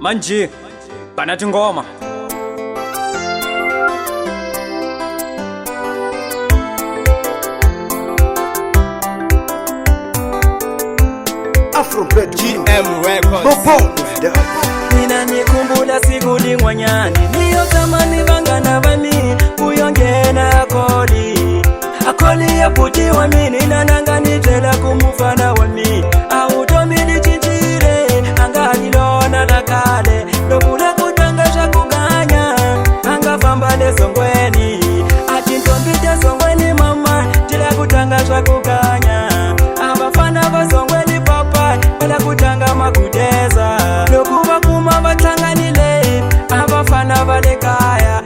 manje kana tingoma Afrobet GM Records. Nina nikumbula siku lingwanyani niyo tamani bangana bami kuyongena akoli ya puti wa mini nananga nitela kumufana wa mi automi chichire anga ilona nakale lokula kutangasha kuganya anga fambale songweni ati ntombite songweni mama tila kutangasha kuganya abafana basongweni papa bala kutanga makudeza lokuba kuma batlanganile abafana balekaya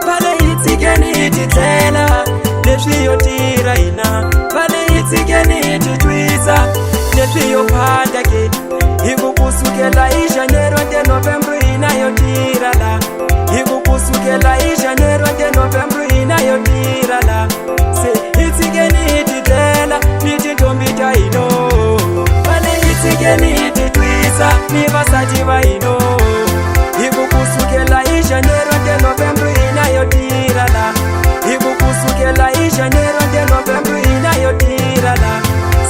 bale itigeni ititela leshiyo tira ina bale itigeni ititwisa leshiyo pandake ikukusukela ijanero de novembro inayo tira la ikukusukela ijanero de novembro inayo tira la se itigeni ititela nititombita ino bale itigeni ititwisa nibasaji ba ino ikukusukela ijanero de novembro inayo tira la ikukusukela ijanero de novembro inayo tira la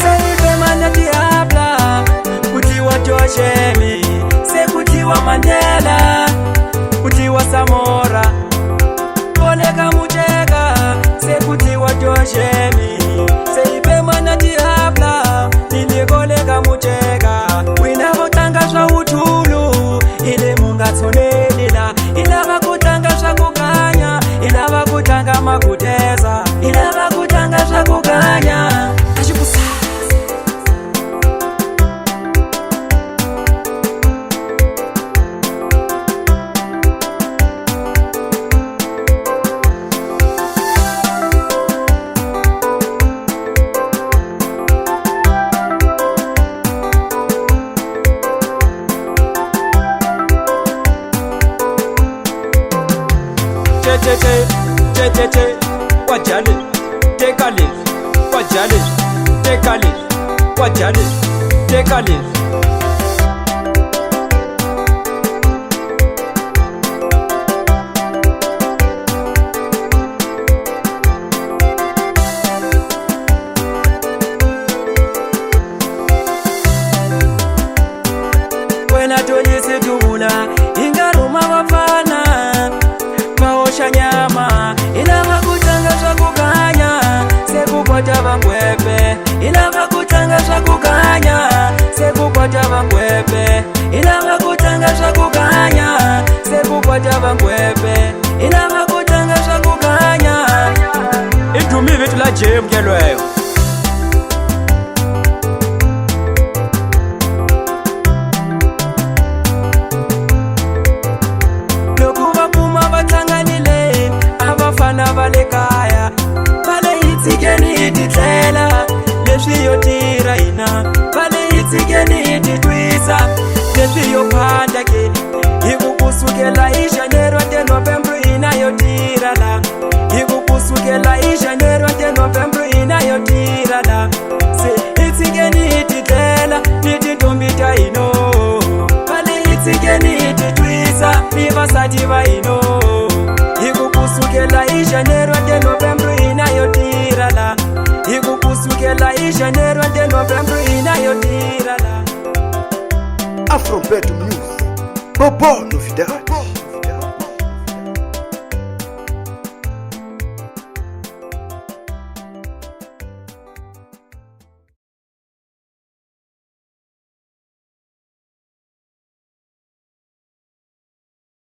seife manati habla kutiwa Joshemi se kutiwa Mandela kutiwa Samora koleka mucheka se kutiwa Joshemi seife manati habla nilikoleka mucheka winavotangashwa utulu ile mungatsonelila ilava kutangasha kuganya ilava kutanga makuteza ilava kutangasha kuganya ashikusa Che wajale tekale wajale tekale wajale tekale wena tonyese tubula ingaruma wafana maosha nyama ilava kutangasha kuganya sekupata vangwepe ilava kutangasha kuganya sekupata vangwepe ilava kutangasha kuganya sekupata vangwepe ilava kutangasha kuganya idumi vitu la jem kelweyo balekaya bale itigeni ititlela leshiyo tira ina bale itigeni ititwisa leshiyo pandake ikukusukela ijanero de novembro inayo tira la ikukusukela ijanero de novembro inayo tira la se itigeni ititlela nititombita ino bale itigeni ititwisa nibasaji ba ino ikukusukela ijanero de novembro inayo tira la ikukusukela ijanero de novembro inayo tira la Afrobet News Bobo Novidade.